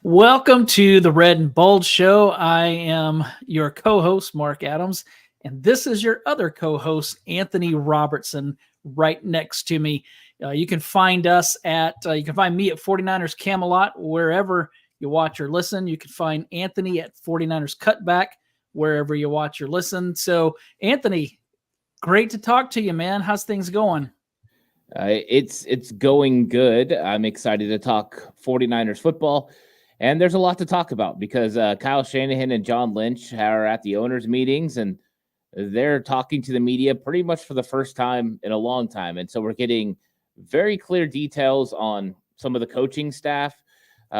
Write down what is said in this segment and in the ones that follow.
Welcome to the Red and Bold Show. I am your co-host, Marc Adams, and this is your other co-host, Anthony Robertson, right next to me. You can find us you can find me at 49ers Camelot, wherever you watch or listen. You can find Anthony at 49ers Cutback, wherever you watch or listen. So, Anthony, great to talk to you, man. How's things going? It's going good. I'm excited to talk 49ers football. And there's a lot to talk about because Kyle Shanahan and John Lynch are at the owners' meetings, and they're talking to the media pretty much for the first time in a long time. And so we're getting very clear details on some of the coaching staff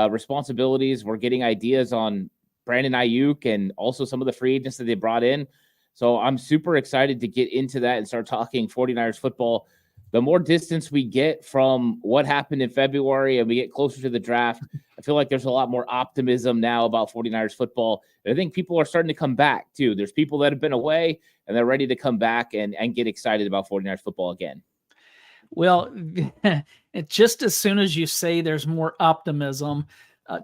responsibilities. We're getting ideas on Brandon Ayuk and also some of the free agents that they brought in. So I'm super excited to get into that and start talking 49ers football. The more distance we get from what happened in February and we get closer to the draft, I feel like there's a lot more optimism now about 49ers football. And I think people are starting to come back, too. There's people that have been away, and they're ready to come back and get excited about 49ers football again. Well, just as soon as you say there's more optimism,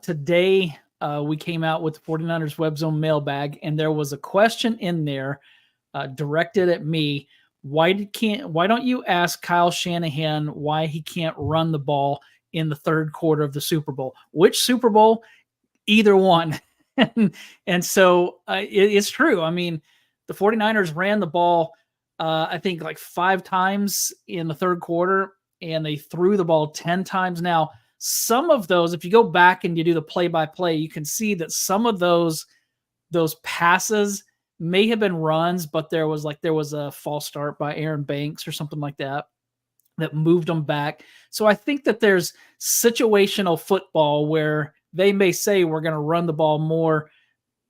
today we came out with the 49ers Web Zone mailbag, and there was a question in there directed at me. Why don't you ask Kyle Shanahan why he can't run the ball in the third quarter of the Super Bowl? Which Super Bowl? Either one. and so it's true. I mean, the 49ers ran the ball, I think, like 5 times in the third quarter, and they threw the ball 10 times. Now, some of those, if you go back and you do the play-by-play, you can see that some of those passes may have been runs, but there was a false start by Aaron Banks or something like that moved them back. So I think that there's situational football where they may say we're going to run the ball more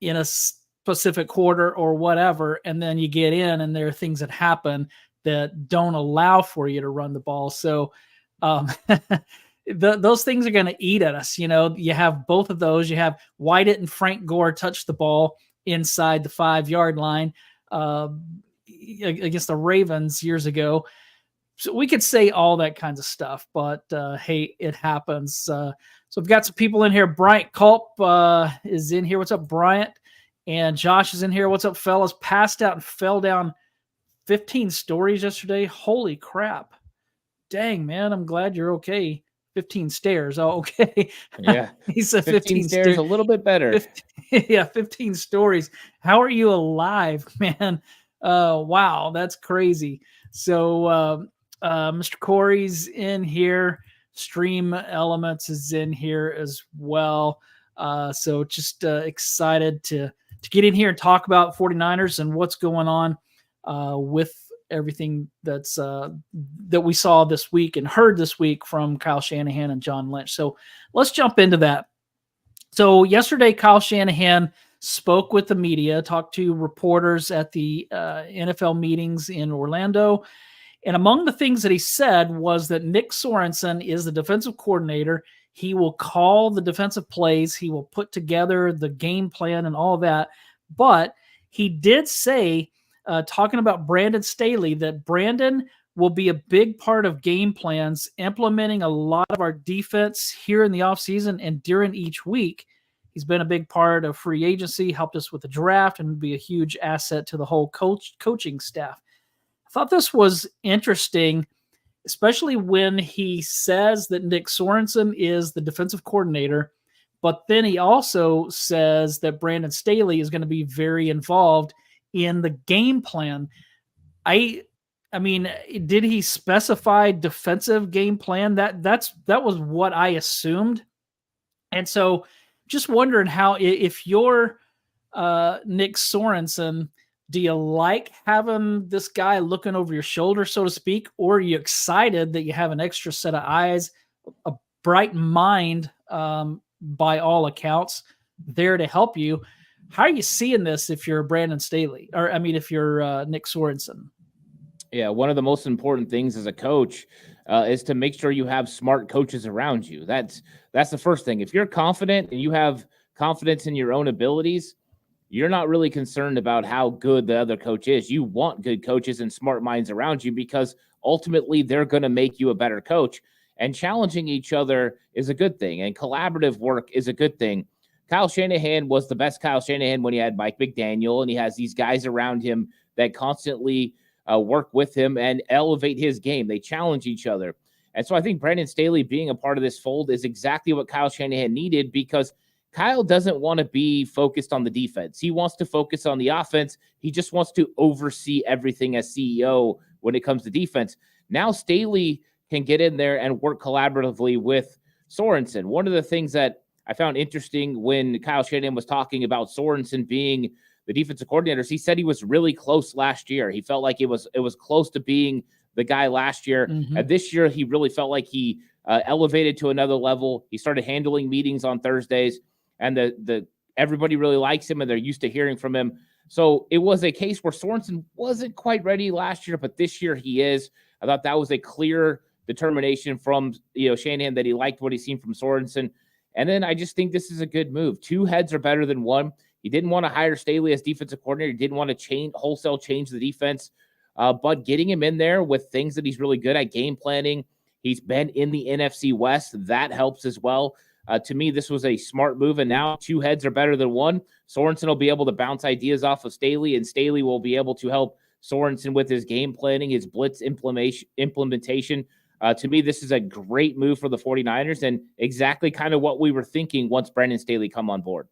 in a specific quarter or whatever, and then you get in and there are things that happen that don't allow for you to run the ball. So those things are going to eat at us. You know, you have both of those. You have, why didn't Frank Gore touch the ball inside the 5-yard line against the Ravens years ago? So we could say all that kinds of stuff, but hey, it happens. So we've got some people in here. Bryant Culp is in here. What's up, Bryant? And Josh is in here. What's up, fellas? Passed out and fell down 15 stories yesterday. Holy crap. Dang, man. I'm glad you're okay. 15 stairs. Oh, okay. Yeah. He said 15 stairs, a little bit better. 15 stories. How are you alive, man? Wow, that's crazy. So Mr. Corey's in here. Stream Elements is in here as well. So just excited to get in here and talk about 49ers and what's going on with everything that we saw this week and heard this week from Kyle Shanahan and John Lynch. So let's jump into that. So yesterday, Kyle Shanahan spoke with the media, talked to reporters at the NFL meetings in Orlando. And among the things that he said was that Nick Sorensen is the defensive coordinator. He will call the defensive plays. He will put together the game plan and all that. But he did say, talking about Brandon Staley, that Brandon will be a big part of game plans, implementing a lot of our defense here in the offseason and during each week. He's been a big part of free agency, helped us with the draft, and be a huge asset to the whole coaching staff. I thought this was interesting, especially when he says that Nick Sorensen is the defensive coordinator, but then he also says that Brandon Staley is going to be very involved in the game plan. I mean, did he specify defensive game plan? That was what I assumed. And so just wondering how, if you're Nick Sorensen, do you like having this guy looking over your shoulder, so to speak, or are you excited that you have an extra set of eyes, a bright mind, by all accounts, there to help you? How are you seeing this if you're Brandon Staley, or if you're Nick Sorensen? Yeah, one of the most important things as a coach is to make sure you have smart coaches around you. That's the first thing. If you're confident and you have confidence in your own abilities, you're not really concerned about how good the other coach is. You want good coaches and smart minds around you because ultimately they're going to make you a better coach. and challenging each other is a good thing, and collaborative work is a good thing. Kyle Shanahan was the best Kyle Shanahan when he had Mike McDaniel, and he has these guys around him that constantly work with him and elevate his game. They challenge each other. And so I think Brandon Staley being a part of this fold is exactly what Kyle Shanahan needed, because Kyle doesn't want to be focused on the defense. He wants to focus on the offense. He just wants to oversee everything as CEO when it comes to defense. Now Staley can get in there and work collaboratively with Sorensen. One of the things that I found interesting when Kyle Shanahan was talking about Sorensen being the defensive coordinators, he said he was really close last year. He felt like it was close to being the guy last year. Mm-hmm. And this year, he really felt like he elevated to another level. He started handling meetings on Thursdays, and the everybody really likes him, and they're used to hearing from him. So it was a case where Sorensen wasn't quite ready last year, but this year he is. I thought that was a clear determination from Shanahan that he liked what he's seen from Sorensen. And then I just think this is a good move. Two heads are better than one. He didn't want to hire Staley as defensive coordinator. He didn't want to wholesale change the defense. But getting him in there with things that he's really good at, game planning. He's been in the NFC West. That helps as well. To me, this was a smart move. And now two heads are better than one. Sorensen will be able to bounce ideas off of Staley, and Staley will be able to help Sorensen with his game planning, his blitz implementation. To me, this is a great move for the 49ers and exactly kind of what we were thinking once Brandon Staley come on board.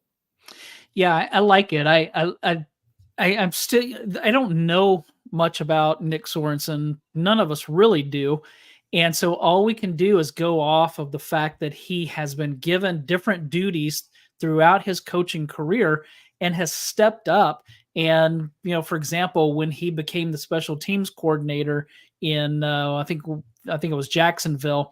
Yeah, I like it. I'm still, I don't know much about Nick Sorensen. None of us really do. And so all we can do is go off of the fact that he has been given different duties throughout his coaching career and has stepped up. And, for example, when he became the special teams coordinator in, I think it was Jacksonville,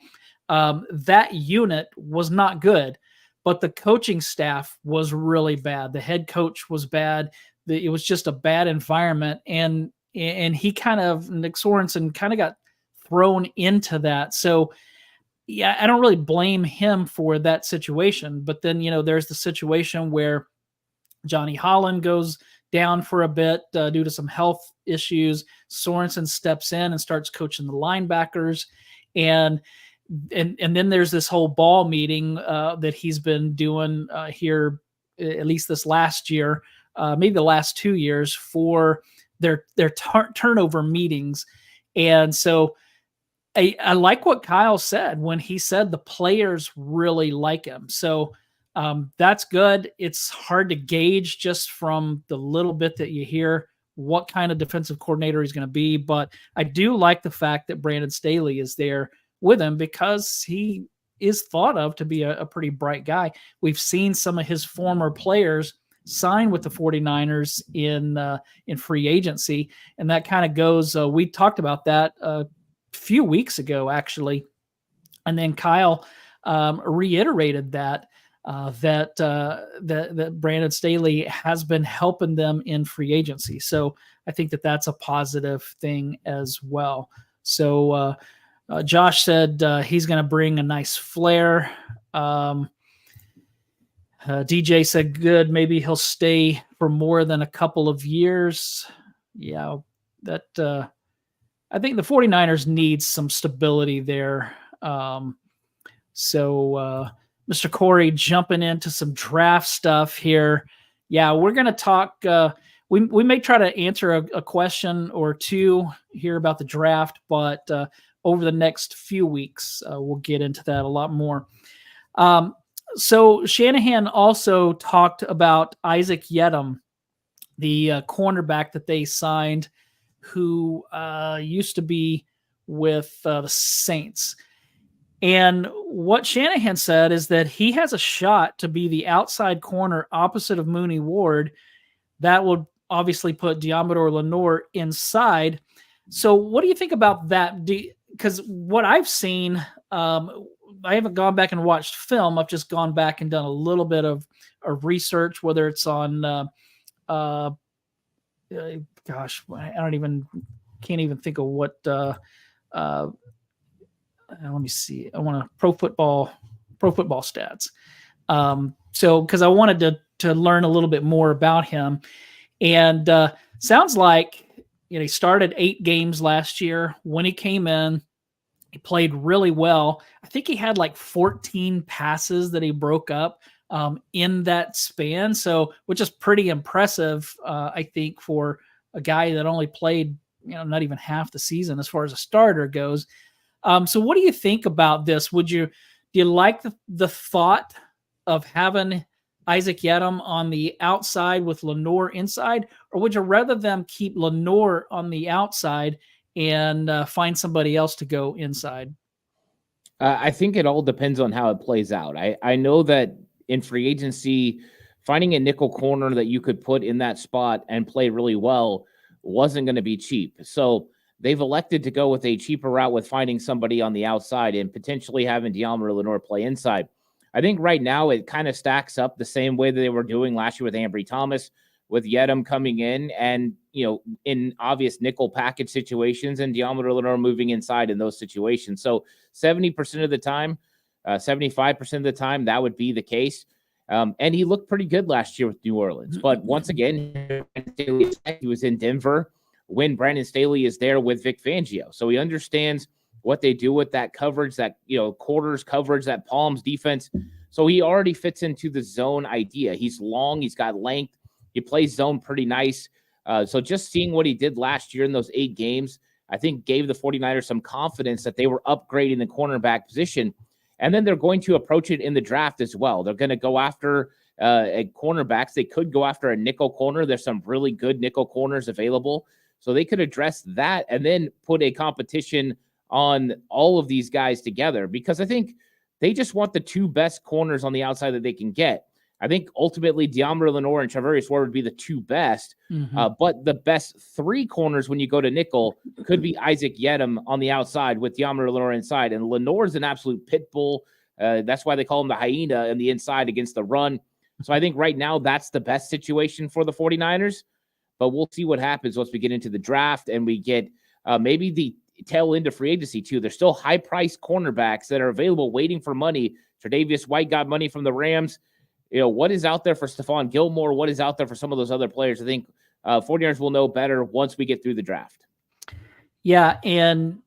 that unit was not good, but the coaching staff was really bad. The head coach was bad. It was just a bad environment. And Nick Sorensen kind of got thrown into that. So yeah, I don't really blame him for that situation, but then, there's the situation where Johnny Holland goes down for a bit due to some health issues. Sorensen steps in and starts coaching the linebackers. And then there's this whole ball meeting that he's been doing here, at least this last year, maybe the last 2 years, for their turnover meetings. And so I like what Kyle said when he said the players really like him. So that's good. It's hard to gauge just from the little bit that you hear what kind of defensive coordinator he's going to be. But I do like the fact that Brandon Staley is there with him, because he is thought of to be a pretty bright guy. We've seen some of his former players sign with the 49ers in free agency. And that kind of goes, we talked about that a few weeks ago, actually. And then Kyle reiterated that Brandon Staley has been helping them in free agency. So I think that that's a positive thing as well. So Josh said he's going to bring a nice flair. DJ said good. Maybe he'll stay for more than a couple of years. Yeah, that I think the 49ers need some stability there. So Mr. Corey jumping into some draft stuff here. Yeah, we're going to talk. We may try to answer a question or two here about the draft, but over the next few weeks, we'll get into that a lot more. So Shanahan also talked about Isaac Yedem, the cornerback that they signed, who used to be with the Saints. And what Shanahan said is that he has a shot to be the outside corner opposite of Mooney Ward. That would obviously put Diamador Lenore inside. So what do you think about that? Because what I've seen, I haven't gone back and watched film. I've just gone back and done a little bit of research, whether it's on, gosh, can't even think of what, let me see. I want pro football stats. So, cause I wanted to learn a little bit more about him, and sounds like, he started 8 games last year when he came in. He played really well. I think he had like 14 passes that he broke up in that span. So, which is pretty impressive, I think, for a guy that only played, not even half the season as far as a starter goes. So, what do you think about this? Do you like the thought of having Isaac Yedem on the outside with Lenore inside, or would you rather them keep Lenore on the outside and find somebody else to go inside? I think it all depends on how it plays out. I know that in free agency, finding a nickel corner that you could put in that spot and play really well wasn't going to be cheap. So they've elected to go with a cheaper route with finding somebody on the outside and potentially having Deommodore Lenore play inside. I think right now it kind of stacks up the same way that they were doing last year with Ambry Thomas, with Yedem coming in and, in obvious nickel package situations, and Deommodore Lenore moving inside in those situations. So 70% of the time, 75% of the time, that would be the case. And he looked pretty good last year with New Orleans. But once again, he was in Denver when Brandon Staley is there with Vic Fangio. So he understands what they do with that coverage, that, quarters coverage, that palms defense. So he already fits into the zone idea. He's long, he's got length, he plays zone pretty nice. So just seeing what he did last year in those 8 games, I think gave the 49ers some confidence that they were upgrading the cornerback position. And then they're going to approach it in the draft as well. They're going to go after cornerbacks. They could go after a nickel corner. There's some really good nickel corners available. So they could address that and then put a competition on all of these guys together, because I think they just want the 2 best corners on the outside that they can get. I think ultimately Deommodore Lenore and Charvarius Ward would be the 2 best, but the best 3 corners when you go to nickel could be Isaac Yedem on the outside with Deommodore Lenore inside. And Lenore's an absolute pit bull. That's why they call him the hyena in the inside against the run. So I think right now that's the best situation for the 49ers, but we'll see what happens once we get into the draft and we get maybe the tail end of free agency too. There's still high-priced cornerbacks that are available waiting for money. Tre'Davious White got money from the Rams. What is out there for Stephon Gilmore? What is out there for some of those other players? I think 49ers will know better once we get through the draft. Yeah, and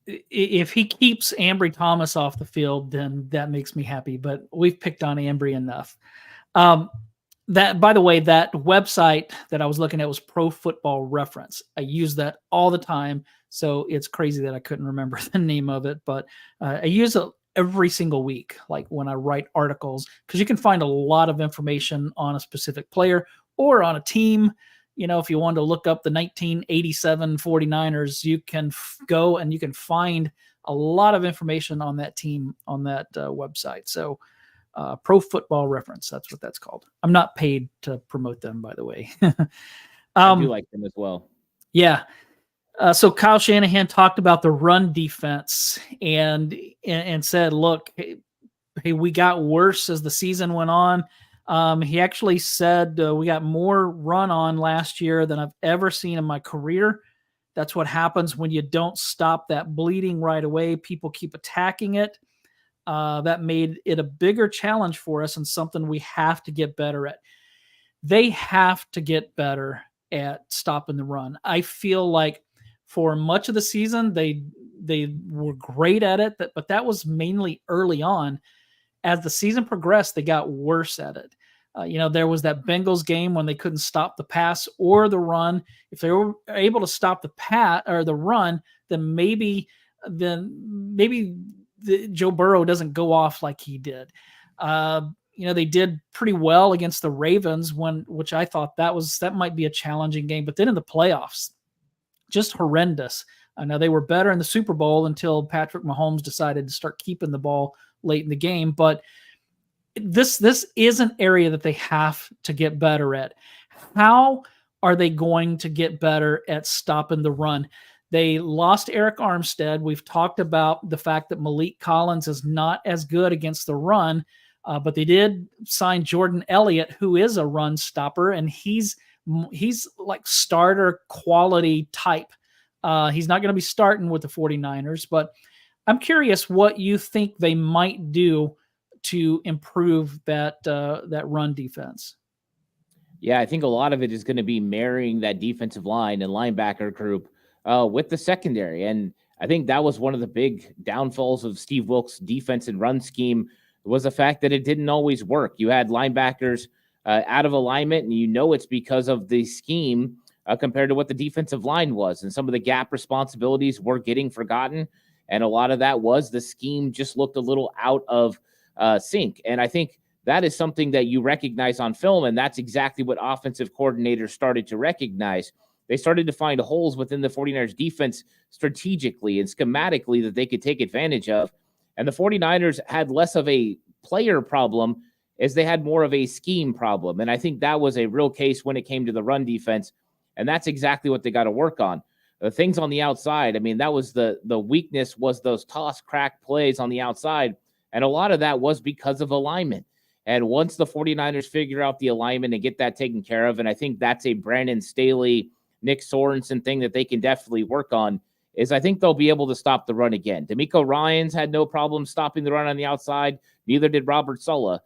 if he keeps Ambry Thomas off the field, then that makes me happy. But we've picked on Ambry enough. That, by the way, that website that I was looking at was Pro Football Reference. I use that all the time, so it's crazy that I couldn't remember the name of it. But I use it every single week, like when I write articles, because you can find a lot of information on a specific player or on a team. If you want to look up the 1987 49ers, you can go and you can find a lot of information on that team on that website. So Pro Football Reference, that's what that's called. I'm not paid to promote them, by the way. I do like them as well. Yeah. So Kyle Shanahan talked about the run defense and said, look, hey, we got worse as the season went on. He actually said we got more run on last year than I've ever seen in my career. That's what happens when you don't stop that bleeding right away. People keep attacking it. That made it a bigger challenge for us and something we have to get better at. They have to get better at stopping the run. I feel like for much of the season, they were great at it, but that was mainly early on. As the season progressed, they got worse at it. There was that Bengals game when they couldn't stop the pass or the run. If they were able to stop the pass or the run, then maybe Joe Burrow doesn't go off like he did. They did pretty well against the Ravens, which I thought that might be a challenging game. But then in the playoffs, just horrendous. Now they were better in the Super Bowl until Patrick Mahomes decided to start keeping the ball late in the game. But this is an area that they have to get better at. How are they going to get better at stopping the run? They lost Eric Armstead. We've talked about the fact that Malik Collins is not as good against the run, but they did sign Jordan Elliott, who is a run stopper, and he's like starter quality type. He's not going to be starting with the 49ers, but I'm curious what you think they might do to improve that run defense. Yeah, I think a lot of it is going to be marrying that defensive line and linebacker group with the secondary. And I think that was one of the big downfalls of Steve Wilkes' defense and run scheme, was the fact that it didn't always work. You had linebackers out of alignment, and it's because of the scheme compared to what the defensive line was. And some of the gap responsibilities were getting forgotten. And a lot of that was the scheme just looked a little out of sync. And I think that is something that you recognize on film, and that's exactly what offensive coordinators started to recognize. They started to find holes within the 49ers defense strategically and schematically that they could take advantage of. And the 49ers had less of a player problem as they had more of a scheme problem. And I think that was a real case when it came to the run defense. And that's exactly what they got to work on. The things on the outside, I mean, that was the weakness, was those toss crack plays on the outside. And a lot of that was because of alignment. And once the 49ers figure out the alignment and get that taken care of, and I think that's a Brandon Staley, Nick Sorensen thing that they can definitely work on, is I think they'll be able to stop the run again. D'Amico Ryans had no problem stopping the run on the outside. Neither did Robert Saleh,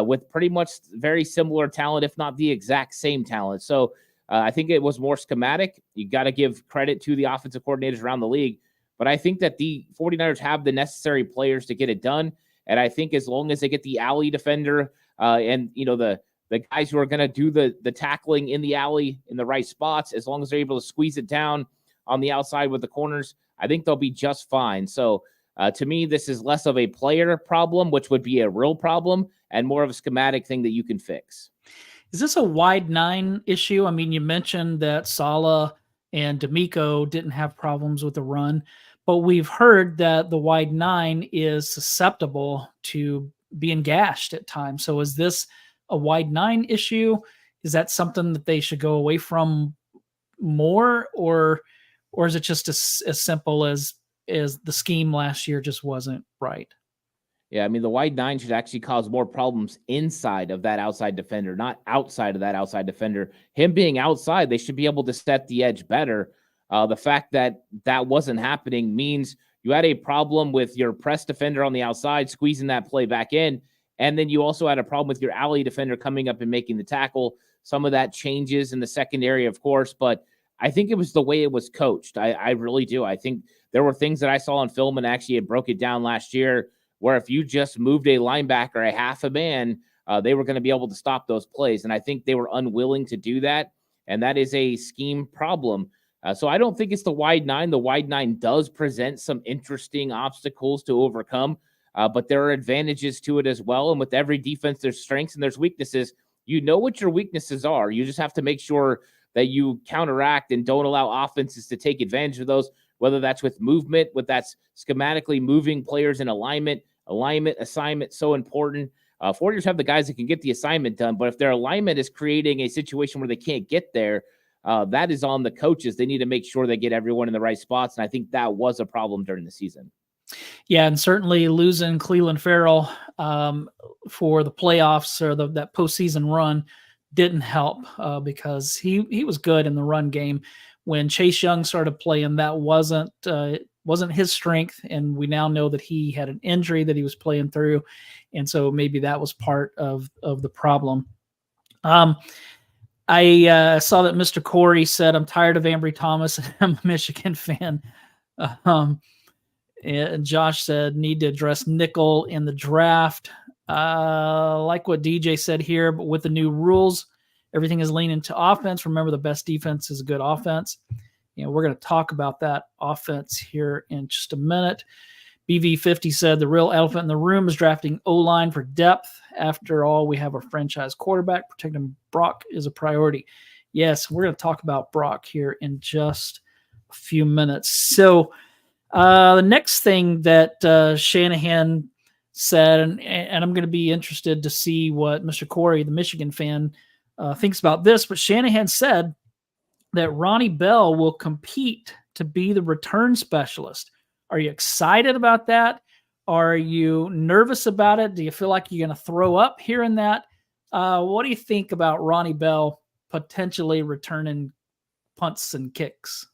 with pretty much very similar talent, if not the exact same talent. So I think it was more schematic. You got to give credit to the offensive coordinators around the league. But I think that the 49ers have the necessary players to get it done. And I think as long as they get the alley defender and, the guys who are going to do the tackling in the alley in the right spots, as long as they're able to squeeze it down on the outside with the corners, I think they'll be just fine. So to me, this is less of a player problem, which would be a real problem, and more of a schematic thing that you can fix. Is this a wide nine issue? I mean, you mentioned that Saleh and D'Amico didn't have problems with the run, but we've heard that the wide nine is susceptible to being gashed at times. So is this a wide nine issue? Is that something that they should go away from more, or is it just as simple as the scheme last year just wasn't right? Yeah, I mean, the wide nine should actually cause more problems inside of that outside defender, not outside of that outside defender. Him being outside, they should be able to set the edge better. The fact that wasn't happening means you had a problem with your press defender on the outside, squeezing that play back in. And then you also had a problem with your alley defender coming up and making the tackle. Some of that changes in the secondary, of course, but I think it was the way it was coached. I really do. I think there were things that I saw on film, and actually it broke it down last year, where if you just moved a linebacker a half a man, they were going to be able to stop those plays. And I think they were unwilling to do that. And that is a scheme problem. So I don't think it's the wide nine. The wide nine does present some interesting obstacles to overcome, but there are advantages to it as well. And with every defense, there's strengths and there's weaknesses. You know what your weaknesses are. You just have to make sure that you counteract and don't allow offenses to take advantage of those, whether that's with movement, with that's schematically moving players in alignment, assignment, so important. 49ers have the guys that can get the assignment done, but if their alignment is creating a situation where they can't get there, that is on the coaches. They need to make sure they get everyone in the right spots, and I think that was a problem during the season. Yeah, and certainly losing Cleveland Farrell for the playoffs or that postseason run didn't help because he was good in the run game. When Chase Young started playing, that wasn't his strength, and we now know that he had an injury that he was playing through, and so maybe that was part of the problem. I saw that Mr. Corey said, "I'm tired of Ambry Thomas, and I'm a Michigan fan." And Josh said, "Need to address nickel in the draft." Like what DJ said here, but with the new rules, everything is leaning to offense. Remember, the best defense is a good offense. We're going to talk about that offense here in just a minute. BV50 said, "The real elephant in the room is drafting O-line for depth. After all, we have a franchise quarterback. Protecting Brock is a priority." Yes, we're going to talk about Brock here in just a few minutes. So the next thing that Shanahan said, and I'm going to be interested to see what Mr. Corey, the Michigan fan, thinks about this, but Shanahan said that Ronnie Bell will compete to be the return specialist. Are you excited about that? Are you nervous about it? Do you feel like you're going to throw up hearing that? What do you think about Ronnie Bell potentially returning punts and kicks?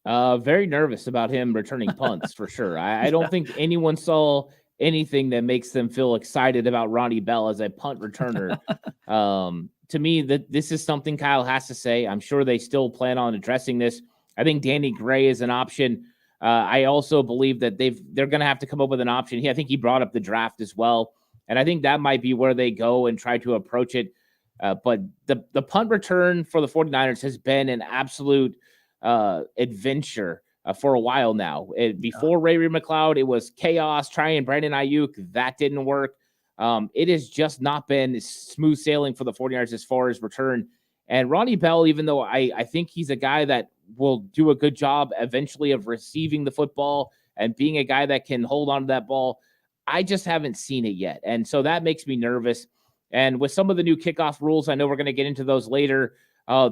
Very nervous about him returning punts for sure. I don't think anyone saw anything that makes them feel excited about Ronnie Bell as a punt returner. To me, this is something Kyle has to say. I'm sure they still plan on addressing this. I think Danny Gray is an option. I also believe that they're going to have to come up with an option. I think he brought up the draft as well, and I think that might be where they go and try to approach it. But the punt return for the 49ers has been an absolute adventure for a while now. Before Ray McCloud, it was chaos trying Brandon Ayuk. That didn't work. It has just not been smooth sailing for the 49ers as far as return. And Ronnie Bell, even though I think he's a guy that will do a good job eventually of receiving the football and being a guy that can hold on to that ball, I just haven't seen it yet. And so that makes me nervous. And with some of the new kickoff rules, I know we're going to get into those later,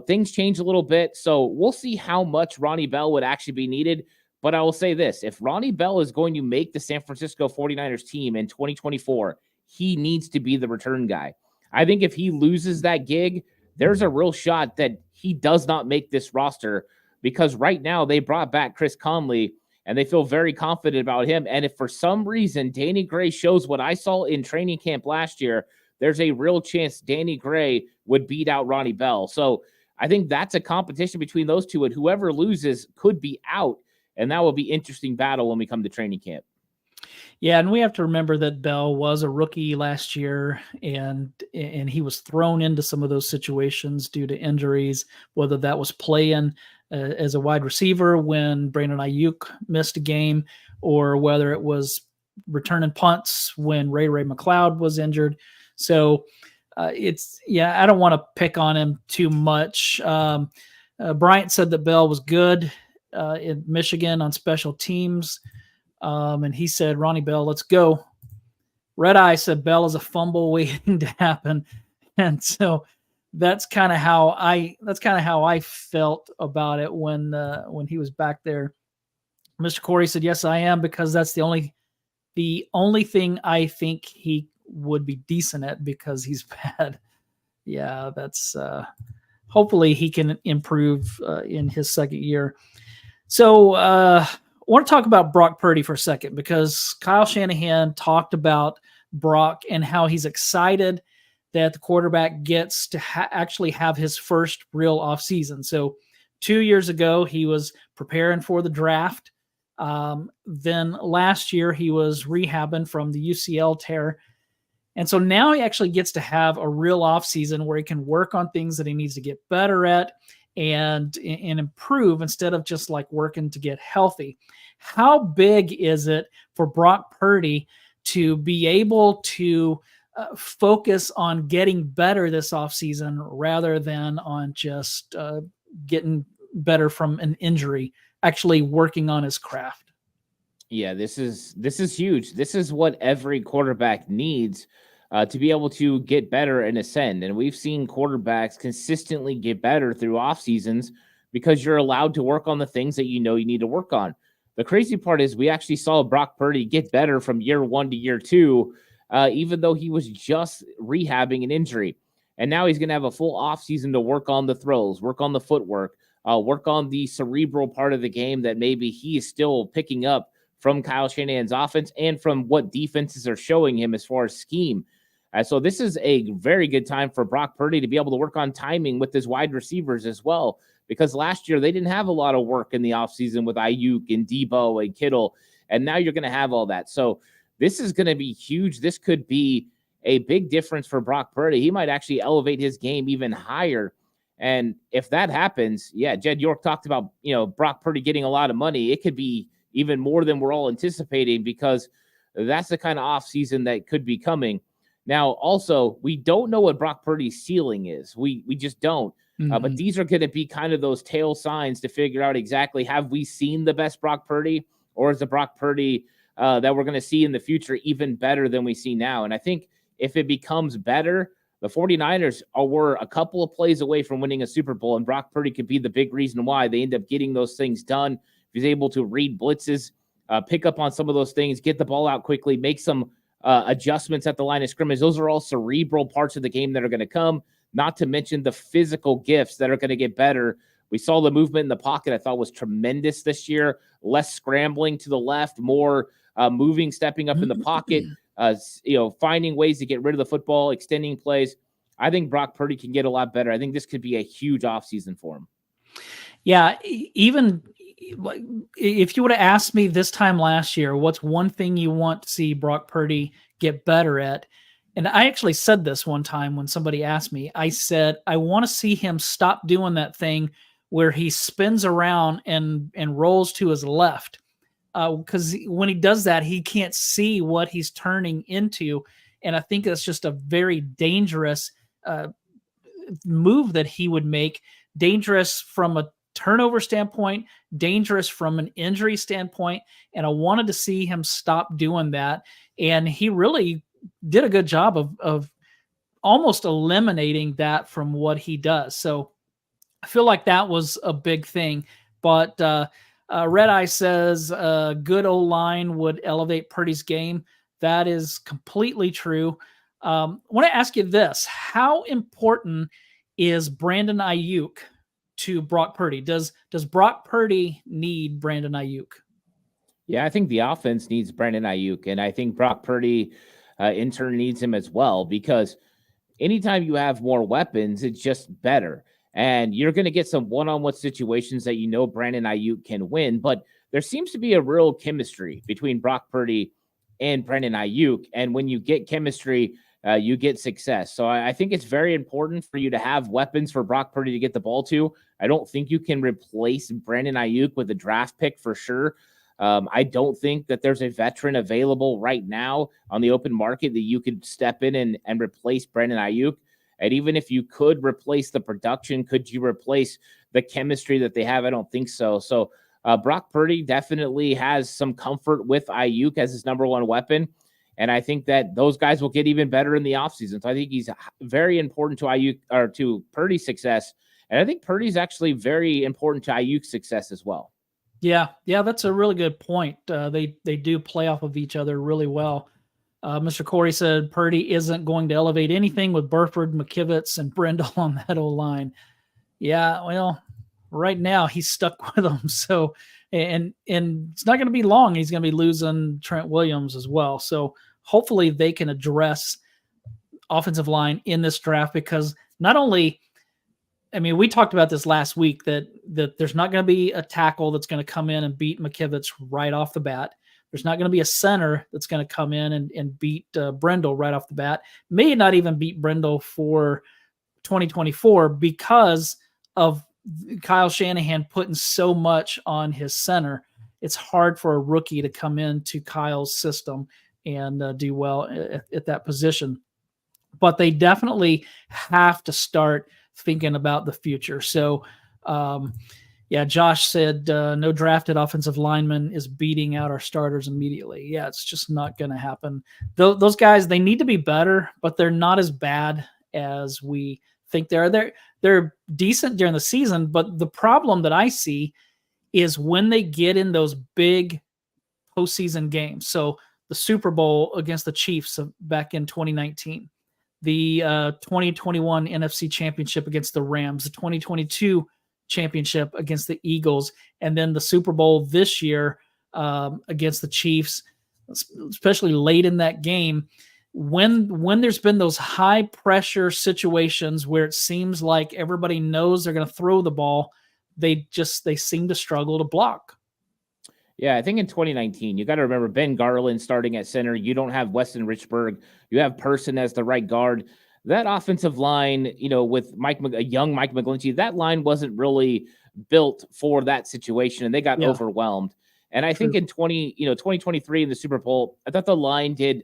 things change a little bit. So we'll see how much Ronnie Bell would actually be needed. But I will say this, if Ronnie Bell is going to make the San Francisco 49ers team in 2024, he needs to be the return guy. I think if he loses that gig, there's a real shot that he does not make this roster, because right now they brought back Chris Conley and they feel very confident about him. And if for some reason Danny Gray shows what I saw in training camp last year, there's a real chance Danny Gray would beat out Ronnie Bell. So I think that's a competition between those two, and whoever loses could be out. And that will be interesting battle when we come to training camp. Yeah, and we have to remember that Bell was a rookie last year, and he was thrown into some of those situations due to injuries, whether that was playing as a wide receiver when Brandon Ayuk missed a game, or whether it was returning punts when Ray McCloud was injured. So I don't want to pick on him too much. Bryant said that Bell was good in Michigan on special teams. And he said, Ronnie Bell, let's go. Red Eye said Bell is a fumble waiting to happen. And so that's kind of how I felt about it when he was back there. Mr. Corey said, yes, I am, because that's the only thing I think he would be decent at, because he's bad. Yeah, that's hopefully he can improve in his second year. So I want to talk about Brock Purdy for a second, because Kyle Shanahan talked about Brock and how he's excited that the quarterback gets to actually have his first real offseason. So 2 years ago, he was preparing for the draft. Then last year, he was rehabbing from the UCL tear. And so now he actually gets to have a real offseason where he can work on things that he needs to get better at and improve, instead of just like working to get healthy. How big is it for Brock Purdy to be able to focus on getting better this offseason rather than on just getting better from an injury, actually working on his craft? Yeah, this is huge. This is what every quarterback needs to be able to get better and ascend. And we've seen quarterbacks consistently get better through off seasons because you're allowed to work on the things that you know you need to work on. The crazy part is we actually saw Brock Purdy get better from year 1 to year 2, even though he was just rehabbing an injury. And now he's going to have a full offseason to work on the throws, work on the footwork, work on the cerebral part of the game that maybe he is still picking up from Kyle Shanahan's offense and from what defenses are showing him as far as scheme. So this is a very good time for Brock Purdy to be able to work on timing with his wide receivers as well, because last year they didn't have a lot of work in the offseason with Ayuk and Debo and Kittle, and now you're going to have all that. So this is going to be huge. This could be a big difference for Brock Purdy. He might actually elevate his game even higher. And if that happens, yeah, Jed York talked about, Brock Purdy getting a lot of money. It could be even more than we're all anticipating, because that's the kind of offseason that could be coming. Now, also, we don't know what Brock Purdy's ceiling is. We just don't. Mm-hmm. But these are going to be kind of those tail signs to figure out exactly, have we seen the best Brock Purdy, or is the Brock Purdy that we're going to see in the future even better than we see now? And I think if it becomes better, the 49ers were a couple of plays away from winning a Super Bowl, and Brock Purdy could be the big reason why they end up getting those things done. If he's able to read blitzes, pick up on some of those things, get the ball out quickly, make some adjustments at the line of scrimmage. Those are all cerebral parts of the game that are going to come, not to mention the physical gifts that are going to get better. We saw the movement in the pocket, I thought was tremendous this year. Less scrambling to the left, more moving, stepping up in the pocket, finding ways to get rid of the football, extending plays. I think Brock Purdy can get a lot better. I think this could be a huge offseason for him. Yeah, even like, if you would have asked me this time last year, what's one thing you want to see Brock Purdy get better at? And I actually said this one time when somebody asked me, I said, I want to see him stop doing that thing where he spins around and rolls to his left. Because when he does that, he can't see what he's turning into. And I think that's just a very dangerous move that he would make. Dangerous from a turnover standpoint, dangerous from an injury standpoint. And I wanted to see him stop doing that. And he really did a good job of almost eliminating that from what he does. So I feel like that was a big thing. But Red Eye says good O-line would elevate Purdy's game. That is completely true. I want to ask you this. How important is Brandon Ayuk to Brock Purdy? Does Brock Purdy need Brandon Ayuk? Yeah, I think the offense needs Brandon Ayuk, and I think Brock Purdy in turn needs him as well, because anytime you have more weapons, it's just better. And you're going to get some one-on-one situations that you know Brandon Ayuk can win, but there seems to be a real chemistry between Brock Purdy and Brandon Ayuk. And when you get chemistry, you get success. So I think it's very important for you to have weapons for Brock Purdy to get the ball to. I don't think you can replace Brandon Ayuk with a draft pick for sure. I don't think that there's a veteran available right now on the open market that you could step in and replace Brandon Ayuk. And even if you could replace the production, could you replace the chemistry that they have? I don't think so. So Brock Purdy definitely has some comfort with Ayuk as his number one weapon. And I think that those guys will get even better in the offseason. So I think he's very important to Ayuk, or to Purdy's success. And I think Purdy's actually very important to Ayuk's success as well. Yeah, that's a really good point. They do play off of each other really well. Mr. Corey said Purdy isn't going to elevate anything with Burford, McKivitz, and Brindle on that O-line. Yeah, well, right now he's stuck with them. So, and it's not going to be long. He's going to be losing Trent Williams as well. So hopefully they can address offensive line in this draft, because not only, I mean, we talked about this last week that there's not going to be a tackle that's going to come in and beat McKivitz right off the bat. There's not going to be a center that's going to come in and beat Brindle right off the bat. May not even beat Brindle for 2024 because of Kyle Shanahan putting so much on his center. It's hard for a rookie to come into Kyle's system and do well at that position. But they definitely have to start thinking about the future. So, yeah, Josh said no drafted offensive lineman is beating out our starters immediately. Yeah, it's just not going to happen. Those guys, they need to be better, but they're not as bad as we think they are. They're decent during the season, but the problem that I see is when they get in those big postseason games. So the Super Bowl against the Chiefs back in 2019, the 2021 NFC Championship against the Rams, the 2022 Championship against the Eagles, and then the Super Bowl this year against the Chiefs, especially late in that game. When there's been those high pressure situations where it seems like everybody knows they're going to throw the ball, they seem to struggle to block. Yeah, I think in 2019, you got to remember Ben Garland starting at center. You don't have Weston Richburg. You have Person as the right guard. That offensive line, with a young Mike McGlinchey, that line wasn't really built for that situation, and they got overwhelmed. And I think in 2023 in the Super Bowl, I thought the line did,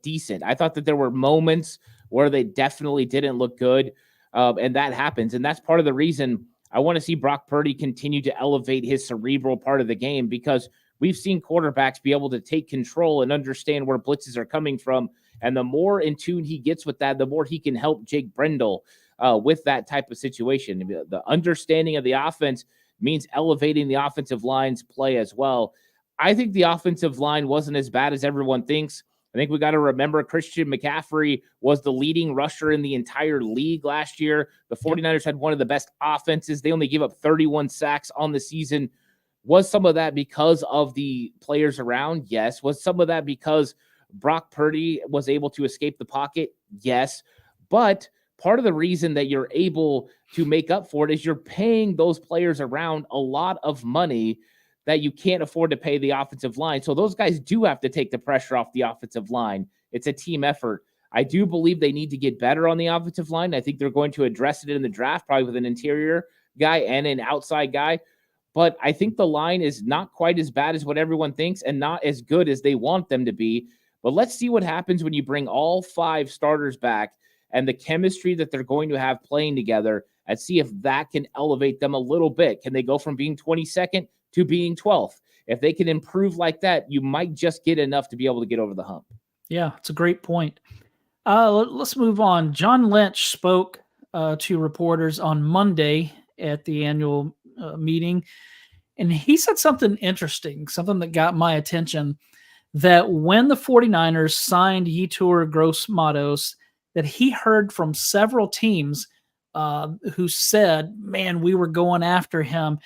decent. I thought that there were moments where they definitely didn't look good, and that happens. And that's part of the reason I want to see Brock Purdy continue to elevate his cerebral part of the game, because we've seen quarterbacks be able to take control and understand where blitzes are coming from. And the more in tune he gets with that, the more he can help Jake Brindle with that type of situation. The understanding of the offense means elevating the offensive line's play as well. I think the offensive line wasn't as bad as everyone thinks. I think we got to remember Christian McCaffrey was the leading rusher in the entire league last year. The 49ers had one of the best offenses. They only gave up 31 sacks on the season. Was some of that because of the players around? Yes. Was some of that because Brock Purdy was able to escape the pocket? Yes. But part of the reason that you're able to make up for it is you're paying those players around a lot of money that you can't afford to pay the offensive line. So those guys do have to take the pressure off the offensive line. It's a team effort. I do believe they need to get better on the offensive line. I think they're going to address it in the draft, probably with an interior guy and an outside guy. But I think the line is not quite as bad as what everyone thinks and not as good as they want them to be. But let's see what happens when you bring all 5 starters back and the chemistry that they're going to have playing together, and see if that can elevate them a little bit. Can they go from being 22nd to being 12th? If they can improve like that, you might just get enough to be able to get over the hump. Yeah, it's a great point. Let's move on. John Lynch spoke to reporters on Monday at the annual meeting, and he said something interesting, something that got my attention, that when the 49ers signed Yetur Gross-Matos, that he heard from several teams who said, man, we were going after him.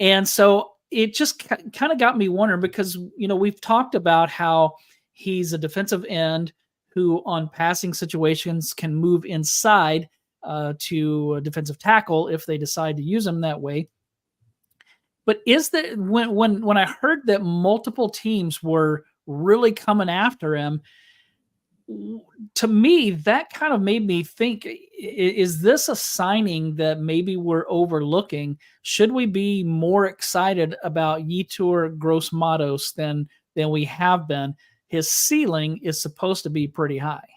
And so it just kind of got me wondering, because, we've talked about how he's a defensive end who on passing situations can move inside to a defensive tackle if they decide to use him that way. But is that when I heard that multiple teams were really coming after him, to me, that kind of made me think, is this a signing that maybe we're overlooking? Should we be more excited about Yetur Gross-Matos than we have been? His ceiling is supposed to be pretty high.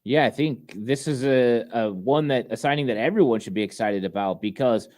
Yeah, I think this is a signing that everyone should be excited about, because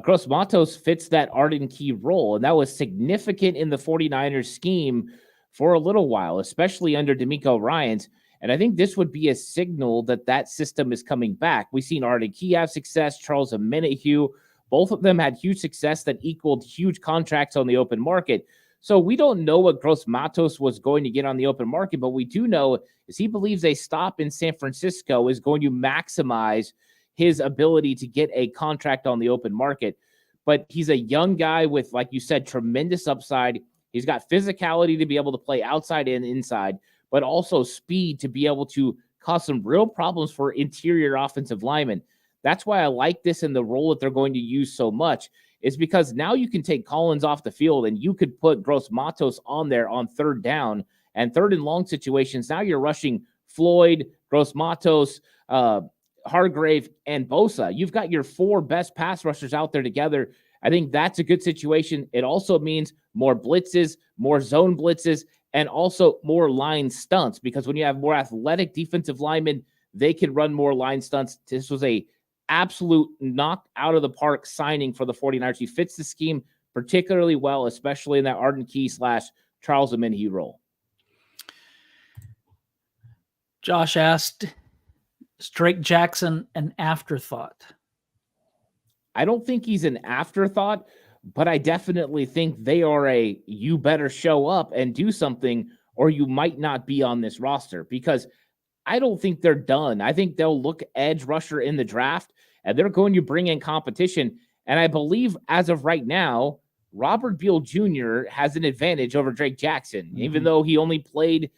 Gross-Matos fits that Arden Key role, and that was significant in the 49ers scheme for a little while, especially under DeMeco Ryans. And I think this would be a signal that system is coming back. We've seen Arden Key have success, Charles Omenihu. Both of them had huge success that equaled huge contracts on the open market. So we don't know what Gross-Matos was going to get on the open market, but we do know is he believes a stop in San Francisco is going to maximize his ability to get a contract on the open market. But he's a young guy with, like you said, tremendous upside. He's got physicality to be able to play outside and inside, but also speed to be able to cause some real problems for interior offensive linemen. That's why I like this in the role that they're going to use so much, is because now you can take Collins off the field and you could put Gross-Matos on there on third down and third and long situations. Now you're rushing Floyd, Gross-Matos, Hargrave, and Bosa. You've got your 4 best pass rushers out there together. I think that's a good situation. It also means more blitzes, more zone blitzes, and also more line stunts, because when you have more athletic defensive linemen, they can run more line stunts. This was a absolute knock out of the park signing for the 49ers. He fits the scheme particularly well, especially in that Arden Key / Charles Omenihu role. Josh asked, is Drake Jackson an afterthought? I don't think he's an afterthought, but I definitely think they are you better show up and do something, or you might not be on this roster, because I don't think they're done. I think they'll look edge rusher in the draft, and they're going to bring in competition. And I believe as of right now, Robert Beal Jr. has an advantage over Drake Jackson, even though he only played,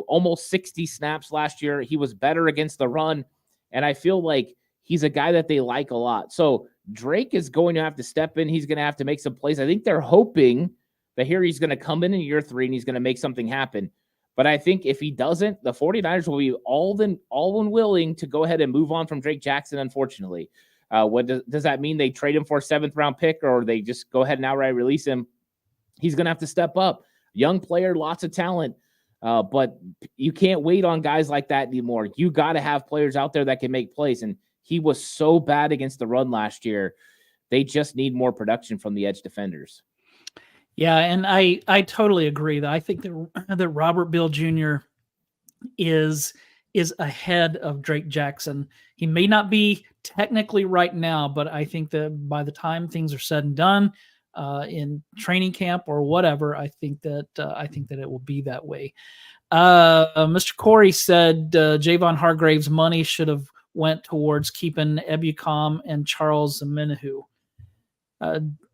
almost 60 snaps last year. He was better against the run, and I feel like he's a guy that they like a lot. So Drake is going to have to step in. He's going to have to make some plays. I think they're hoping that here he's going to come in year 3 and he's going to make something happen. But I think if he doesn't, the 49ers will be all unwilling to go ahead and move on from Drake Jackson, unfortunately. What does that mean? They trade him for a 7th-round pick, or they just go ahead and outright release him? He's going to have to step up. Young player, lots of talent. But you can't wait on guys like that anymore. You got to have players out there that can make plays. And he was so bad against the run last year. They just need more production from the edge defenders. Yeah, and I totally agree. That I think that Robert Beal Jr. is ahead of Drake Jackson. He may not be technically right now, but I think that by the time things are said and done in training camp or whatever, I think that it will be that way. Mr. Corey said Javon Hargrave's money should have went towards keeping Ebukam and Charles Omenihu.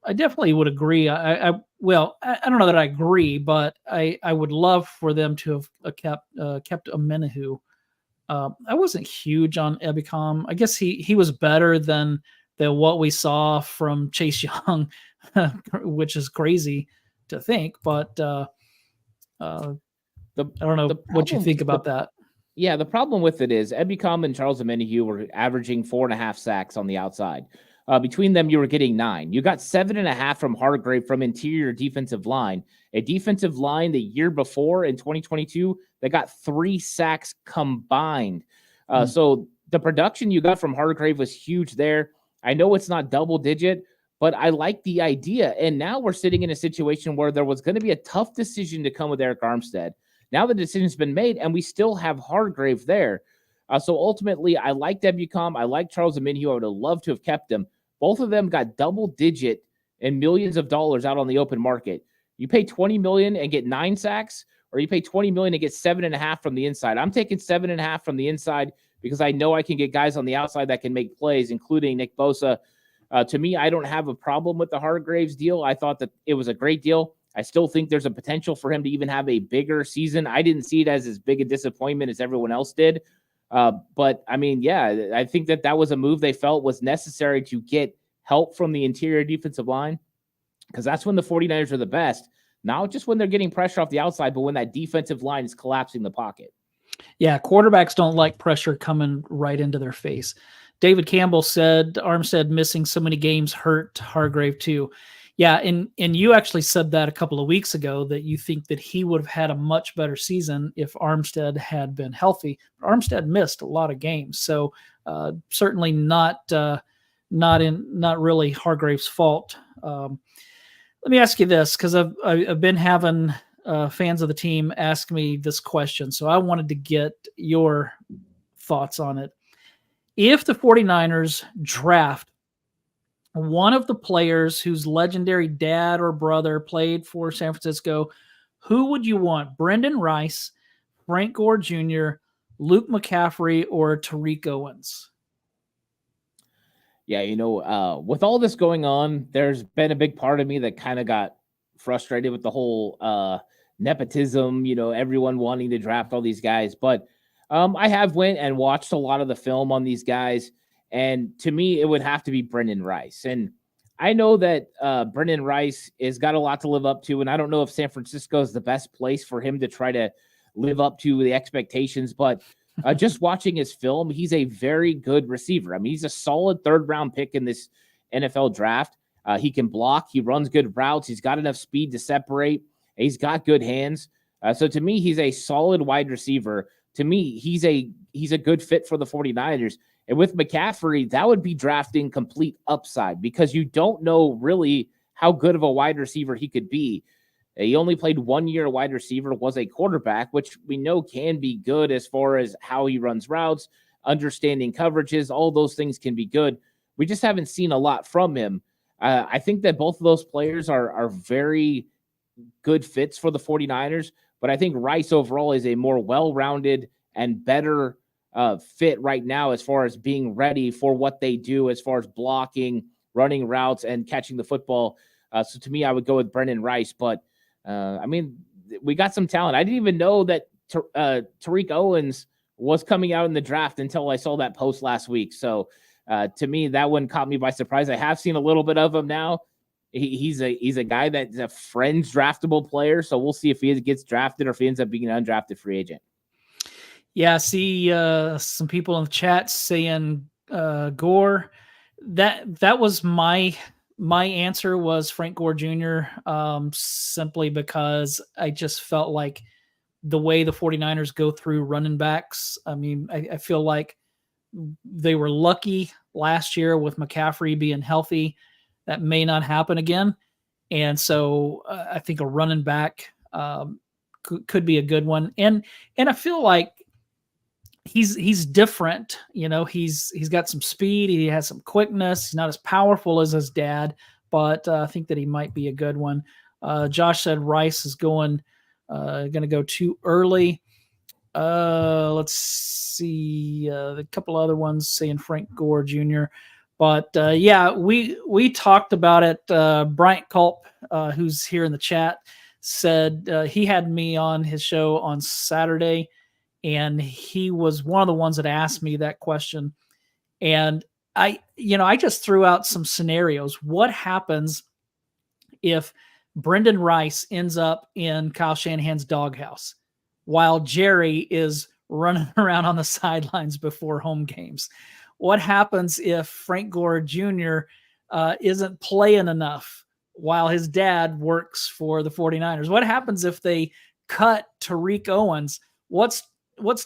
I definitely would agree. I don't know that I agree, but I would love for them to have kept Omenihu I wasn't huge on Ebicom. I guess he was better than what we saw from Chase Young, which is crazy to think. But I don't know what you think about that. Yeah, the problem with it is Ebicom and Charles Omenihu were averaging 4.5 sacks on the outside. Between them, you were getting 9. You got 7.5 from Hargrave from interior defensive line. A defensive line the year before in 2022 that got 3 sacks combined. So the production you got from Hargrave was huge there. I know it's not double digit, but I like the idea. And now we're sitting in a situation where there was going to be a tough decision to come with Eric Armstead. Now the decision's been made, and we still have Hargrave there. So ultimately, I like Ebicom. I like Charles Omenihu. I would have loved to have kept him. Both of them got double-digit and millions of dollars out on the open market. You pay $20 million and get 9 sacks, or you pay $20 million and get 7.5 from the inside. I'm taking 7.5 from the inside because I know I can get guys on the outside that can make plays, including Nick Bosa. To me, I don't have a problem with the Hargraves deal. I thought that it was a great deal. I still think there's a potential for him to even have a bigger season. I didn't see it as big a disappointment as everyone else did. But, I mean, yeah, I think that was a move they felt was necessary to get help from the interior defensive line, because that's when the 49ers are the best. Not just when they're getting pressure off the outside, but when that defensive line is collapsing the pocket. Yeah, quarterbacks don't like pressure coming right into their face. David Campbell said Armstead missing so many games hurt Hargrave too. Yeah, and you actually said that a couple of weeks ago, that you think that he would have had a much better season if Armstead had been healthy. Armstead missed a lot of games, so certainly not really Hargrave's fault. Let me ask you this, because I've been having fans of the team ask me this question, so I wanted to get your thoughts on it. If the 49ers draft one of the players whose legendary dad or brother played for San Francisco, who would you want? Brendan Rice, Frank Gore Jr., Luke McCaffrey, or Tariq Owens? Yeah, with all this going on, there's been a big part of me that kind of got frustrated with the whole nepotism, everyone wanting to draft all these guys. But I have went and watched a lot of the film on these guys. And to me, it would have to be Brendan Rice. And I know that Brendan Rice has got a lot to live up to. And I don't know if San Francisco is the best place for him to try to live up to the expectations. But just watching his film, he's a very good receiver. I mean, he's a solid 3rd-round pick in this NFL draft. He can block. He runs good routes. He's got enough speed to separate. He's got good hands. So to me, he's a solid wide receiver. To me, he's a good fit for the 49ers. And with McCaffrey, that would be drafting complete upside, because you don't know really how good of a wide receiver he could be. He only played 1 year wide receiver, was a quarterback, which we know can be good as far as how he runs routes, understanding coverages, all those things can be good. We just haven't seen a lot from him. I think that both of those players are very good fits for the 49ers, but I think Rice overall is a more well-rounded and better fit right now as far as being ready for what they do as far as blocking, running routes, and catching the football. So to me, I would go with Brendan Rice. But, I mean, we got some talent. I didn't even know that Tariq Owens was coming out in the draft until I saw that post last week. So to me, that one caught me by surprise. I have seen a little bit of him now. He's a guy that's a fringe draftable player. So we'll see if he gets drafted or if he ends up being an undrafted free agent. Yeah, I see some people in the chat saying Gore. That was my answer was Frank Gore Jr. Simply because I just felt like the way the 49ers go through running backs. I mean, I feel like they were lucky last year with McCaffrey being healthy. That may not happen again. And so I think a running back could be a good one. And I feel like he's different. He's got some speed. He has some quickness. He's not as powerful as his dad, but I think that he might be a good one. Josh said Rice is going to go too early. Let's see a couple other ones saying Frank Gore Jr. But yeah, we talked about it. Bryant Culp, who's here in the chat, said he had me on his show on Saturday, and he was one of the ones that asked me that question. And I just threw out some scenarios. What happens if Brendan Rice ends up in Kyle Shanahan's doghouse while Jerry is running around on the sidelines before home games? What happens if Frank Gore Jr. Isn't playing enough while his dad works for the 49ers? What happens if they cut Tariq Owens? What's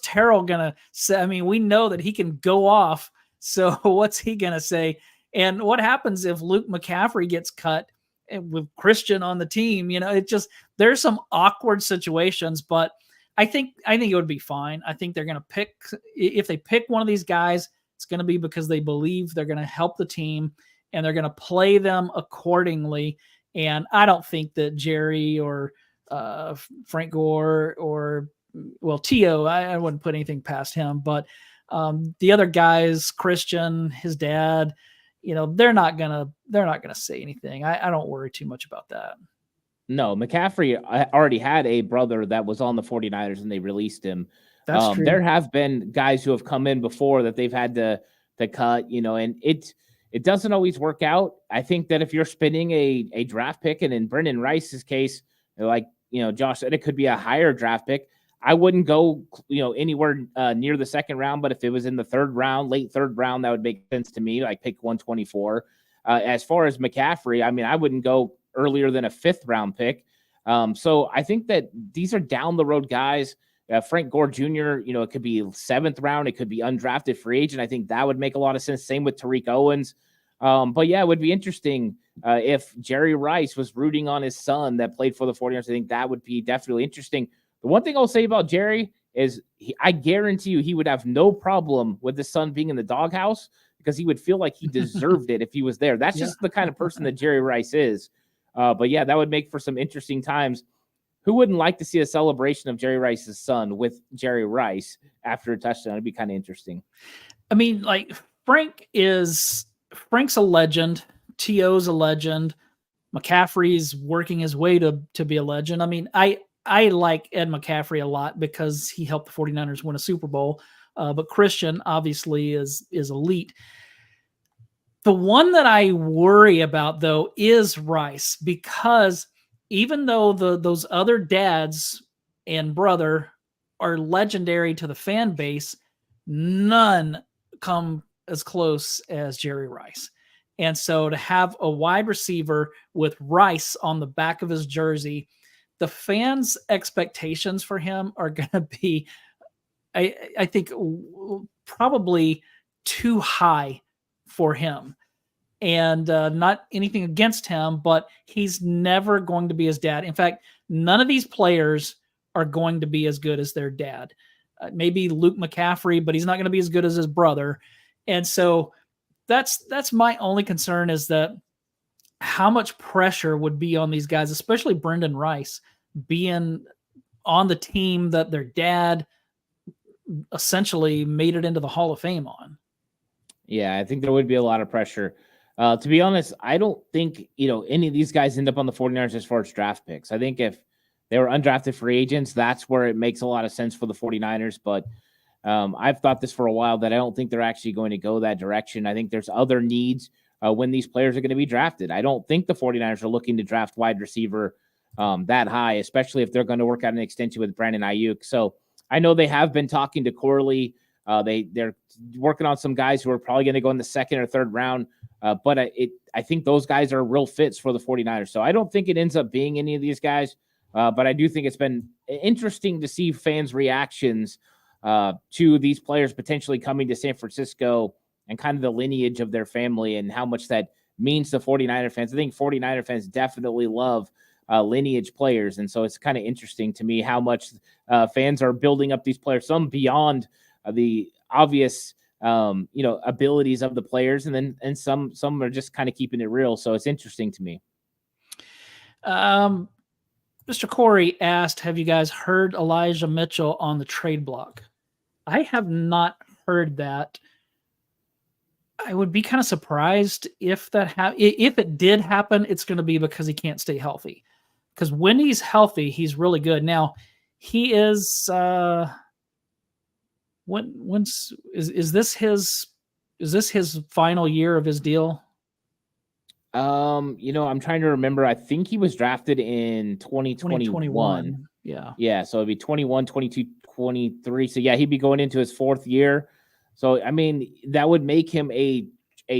Terrell going to say? I mean, we know that he can go off. So what's he going to say? And what happens if Luke McCaffrey gets cut with Christian on the team? There's some awkward situations, but I think it would be fine. I think they're going to if they pick one of these guys, it's going to be because they believe they're going to help the team and they're going to play them accordingly. And I don't think that Jerry or Frank Gore or, T.O., I wouldn't put anything past him, but the other guys, Christian, his dad, they're not gonna say anything. I don't worry too much about that. No, McCaffrey already had a brother that was on the 49ers and they released him. That's true. There have been guys who have come in before that they've had to cut, and it doesn't always work out. I think that if you're spending a draft pick, and in Brendan Rice's case, like, Josh said, it could be a higher draft pick. I wouldn't go, anywhere near the second round, but if it was in the third round, late third round, that would make sense to me, like pick 124. As far as McCaffrey, I mean, I wouldn't go earlier than a fifth round pick. So I think that these are down the road guys. Frank Gore Jr., it could be seventh round. It could be undrafted free agent. I think that would make a lot of sense. Same with Tariq Owens. But yeah, it would be interesting if Jerry Rice was rooting on his son that played for the 49ers. I think that would be definitely interesting. The one thing I'll say about Jerry is I guarantee you he would have no problem with his son being in the doghouse because he would feel like he deserved it if he was there. That's just the kind of person that Jerry Rice is. But yeah, that would make for some interesting times. Who wouldn't like to see a celebration of Jerry Rice's son with Jerry Rice after a touchdown? It'd be kind of interesting. I mean, like Frank's a legend. T.O.'s a legend. McCaffrey's working his way to be a legend. I mean, I like Ed McCaffrey a lot because he helped the 49ers win a Super Bowl. But Christian obviously is elite. The one that I worry about, though, is Rice, because even though those other dads and brother are legendary to the fan base, none come as close as Jerry Rice. And so to have a wide receiver with Rice on the back of his jersey, the fans' expectations for him are going to be, I think, probably too high for him. And not anything against him, but he's never going to be his dad. In fact, none of these players are going to be as good as their dad. Maybe Luke McCaffrey, but he's not going to be as good as his brother. And so that's my only concern, is that how much pressure would be on these guys, especially Brendan Rice, being on the team that their dad essentially made it into the Hall of Fame on. Yeah, I think there would be a lot of pressure. To be honest, I don't think, any of these guys end up on the 49ers as far as draft picks. I think if they were undrafted free agents, that's where it makes a lot of sense for the 49ers. But I've thought this for a while, that I don't think they're actually going to go that direction. I think there's other needs when these players are going to be drafted. I don't think the 49ers are looking to draft wide receiver that high, especially if they're going to work out an extension with Brandon Ayuk. So I know they have been talking to Corley. They're working on some guys who are probably going to go in the second or third round. But I think those guys are real fits for the 49ers. So I don't think it ends up being any of these guys. But I do think it's been interesting to see fans' reactions to these players potentially coming to San Francisco and kind of the lineage of their family and how much that means to 49er fans. I think 49er fans definitely love lineage players. And so it's kind of interesting to me how much fans are building up these players, some beyond the obvious abilities of the players, and some are just kind of keeping it real. So it's interesting to me. Mr. Corey asked, have you guys heard Elijah Mitchell on the trade block? I have not heard that. I would be kind of surprised if that if it did happen, it's going to be because he can't stay healthy. Because when he's healthy, he's really good. Now, he is Is this his final year of his deal? I'm trying to remember. I think he was drafted in 2021. Yeah. Yeah, so it'd be 21, 22, 23. So yeah, he'd be going into his fourth year. So I mean, that would make him a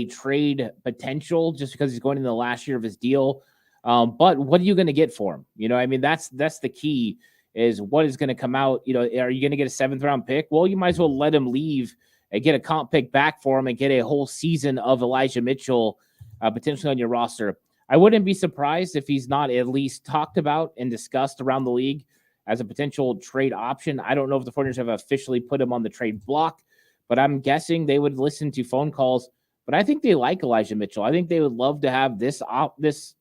trade potential just because he's going in the last year of his deal. But what are you going to get for him? I mean, that's the key is what is going to come out. Are you going to get a 7th round pick? Well, you might as well let him leave and get a comp pick back for him and get a whole season of Elijah Mitchell potentially on your roster. I wouldn't be surprised if he's not at least talked about and discussed around the league as a potential trade option. I don't know if the 49ers have officially put him on the trade block, but I'm guessing they would listen to phone calls. But I think they like Elijah Mitchell. I think they would love to have this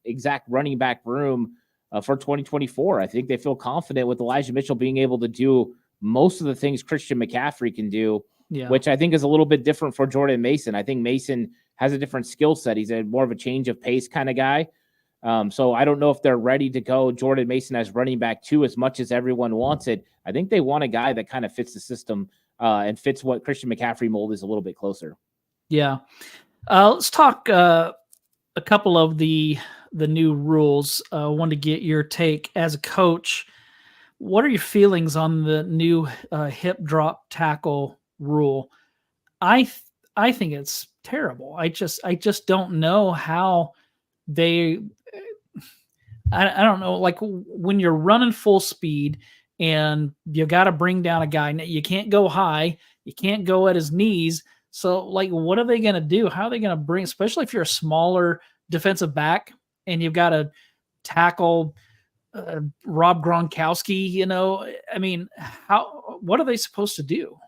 exact running back room for 2024. I think they feel confident with Elijah Mitchell being able to do most of the things Christian McCaffrey can do, which I think is a little bit different for Jordan Mason. I think Mason has a different skill set. He's more of a change of pace kind of guy. So I don't know if they're ready to go Jordan Mason as running back 2 as much as everyone wants it. I think they want a guy that kind of fits the system and fits what Christian McCaffrey mold is a little bit closer. Yeah. Let's talk a couple of the new rules. I want to get your take as a coach. What are your feelings on the new hip drop tackle rule? I think it's terrible. I just don't know how they. I don't know. Like when you're running full speed and you got to bring down a guy, you can't go high. You can't go at his knees. So, like, what are they going to do? How are they going to bring, especially if you're a smaller defensive back and you've got to tackle Rob Gronkowski? I mean, what are they supposed to do?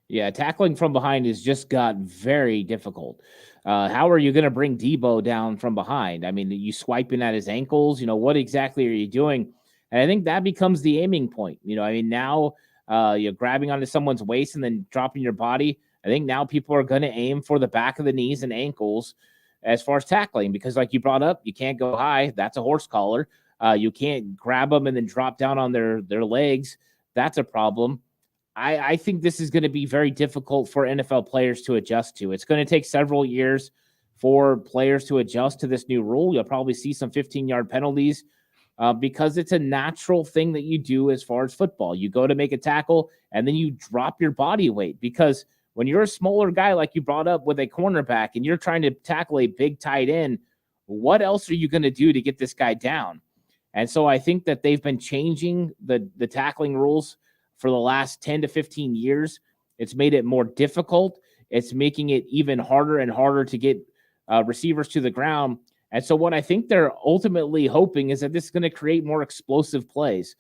Yeah, tackling from behind has just got very difficult. How are you going to bring Debo down from behind? I mean, are you swiping at his ankles? What exactly are you doing? And I think that becomes the aiming point. I mean, now you're grabbing onto someone's waist and then dropping your body. I think now people are going to aim for the back of the knees and ankles as far as tackling, because like you brought up, you can't go high. That's a horse collar. You can't grab them and then drop down on their legs. That's a problem. I think this is going to be very difficult for NFL players to adjust to. It's going to take several years for players to adjust to this new rule. You'll probably see some 15-yard penalties because it's a natural thing that you do as far as football. You go to make a tackle, and then you drop your body weight, because when you're a smaller guy like you brought up with a cornerback and you're trying to tackle a big tight end, what else are you going to do to get this guy down? And so I think that they've been changing the tackling rules for the last 10 to 15 years. It's made it more difficult. It's making it even harder and harder to get receivers to the ground. And so what I think they're ultimately hoping is that this is going to create more explosive plays.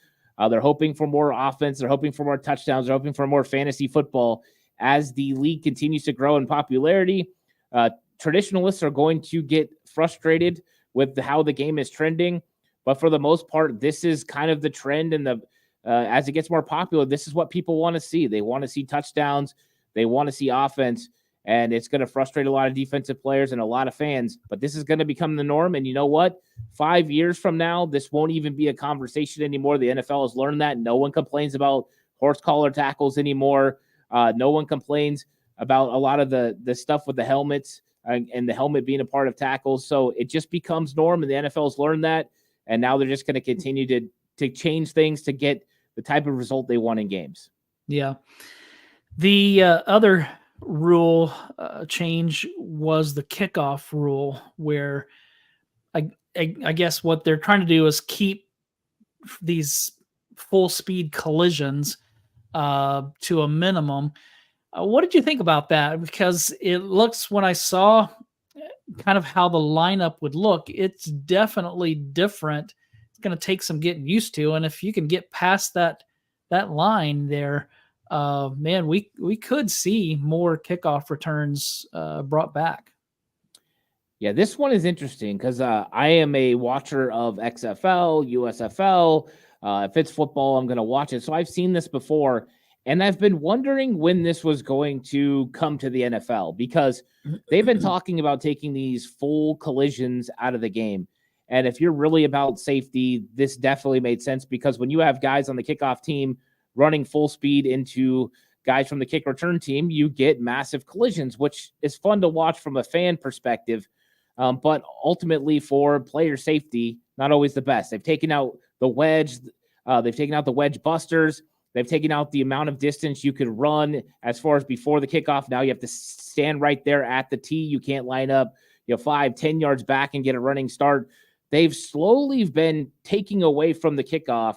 They're hoping for more offense. They're hoping for more touchdowns. They're hoping for more fantasy football. As the league continues to grow in popularity, traditionalists are going to get frustrated with how the game is trending. But for the most part, this is kind of the trend, and as it gets more popular, this is what people want to see. They want to see touchdowns. They want to see offense, and it's going to frustrate a lot of defensive players and a lot of fans. But this is going to become the norm, and you know what? 5 years from now, this won't even be a conversation anymore. The NFL has learned that. No one complains about horse collar tackles anymore. No one complains about a lot of the stuff with the helmets and the helmet being a part of tackles. So it just becomes norm, and the NFL has learned that, and now they're just going to continue to change things to get the type of result they want in games. Yeah. The other rule change was the kickoff rule, where I guess what they're trying to do is keep these full speed collisions to a minimum. What did you think about that? Because it looks, when I saw kind of how the lineup would look, it's definitely different. It's going to take some getting used to. And if you can get past that line there, man, we could see more kickoff returns brought back. Yeah, this one is interesting because I am a watcher of XFL, USFL. If it's football, I'm going to watch it. So I've seen this before, and I've been wondering when this was going to come to the NFL, because they've been talking about taking these full collisions out of the game. And if you're really about safety, this definitely made sense, because when you have guys on the kickoff team running full speed into guys from the kick return team, you get massive collisions, which is fun to watch from a fan perspective. But ultimately for player safety, not always the best. They've taken out the wedge. They've taken out the wedge busters. They've taken out the amount of distance you could run as far as before the kickoff. Now you have to stand right there at the tee. You can't line up 5-10 yards back and get a running start. They've slowly been taking away from the kickoff.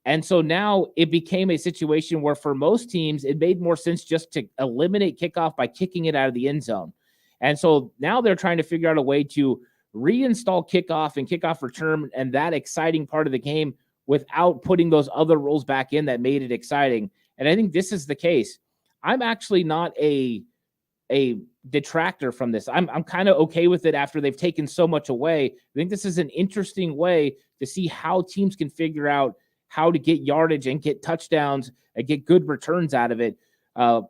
And so now it became a situation where for most teams, it made more sense just to eliminate kickoff by kicking it out of the end zone. And so now they're trying to figure out a way to reinstall kickoff and kickoff return and that exciting part of the game without putting those other rules back in that made it exciting. And I think this is the case. I'm actually not a detractor from this. I'm kind of okay with it after they've taken so much away. I think this is an interesting way to see how teams can figure out how to get yardage and get touchdowns and get good returns out of it.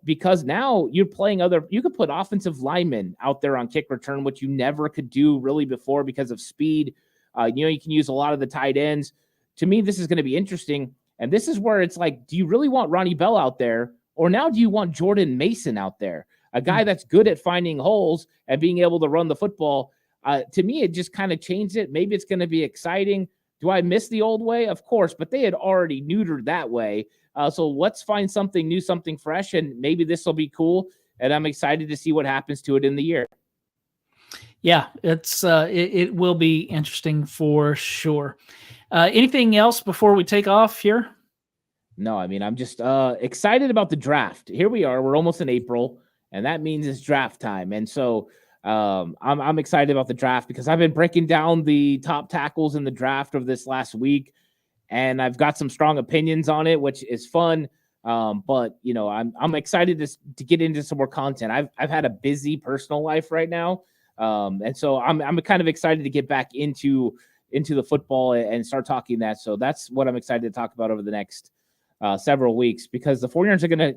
Because now you're playing you could put offensive linemen out there on kick return, which you never could do really before because of speed. You can use a lot of the tight ends. To me, this is going to be interesting. And this is where it's like, do you really want Ronnie Bell out there? Or now do you want Jordan Mason out there? A guy that's good at finding holes and being able to run the football. To me, it just kind of changed it. Maybe it's going to be exciting. Do I miss the old way? Of course, but they had already neutered that way. So let's find something new, something fresh, and maybe this will be cool. And I'm excited to see what happens to it in the year. Yeah, it will be interesting for sure. Anything else before we take off here? No, I mean, I'm just excited about the draft. Here we are. We're almost in April, and that means it's draft time. And so I'm excited about the draft because I've been breaking down the top tackles in the draft of this last week, and I've got some strong opinions on it, which is fun. But I'm excited to get into some more content. I've had a busy personal life right now, and so I'm kind of excited to get back into the football and start talking that. So that's what I'm excited to talk about over the next several weeks, because the 49ers are going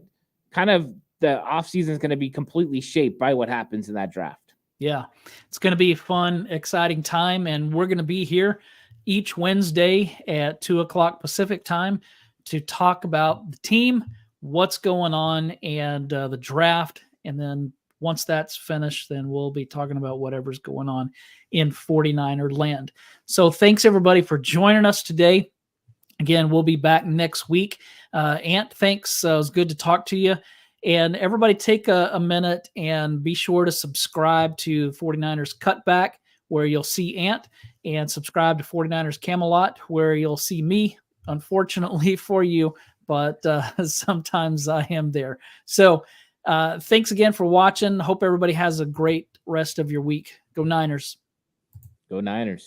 to the offseason is going to be completely shaped by what happens in that draft. Yeah, it's going to be a fun, exciting time, and we're going to be here each Wednesday at 2:00 Pacific time to talk about the team, what's going on, and the draft. And then once that's finished, then we'll be talking about whatever's going on in 49er land. So thanks, everybody, for joining us today. Again, we'll be back next week. Ant, thanks. It was good to talk to you. And everybody take a minute and be sure to subscribe to 49ers Cutback, where you'll see Ant, and subscribe to 49ers Camelot, where you'll see me, unfortunately for you, but sometimes I am there. So thanks again for watching. Hope everybody has a great rest of your week. Go Niners. Go Niners.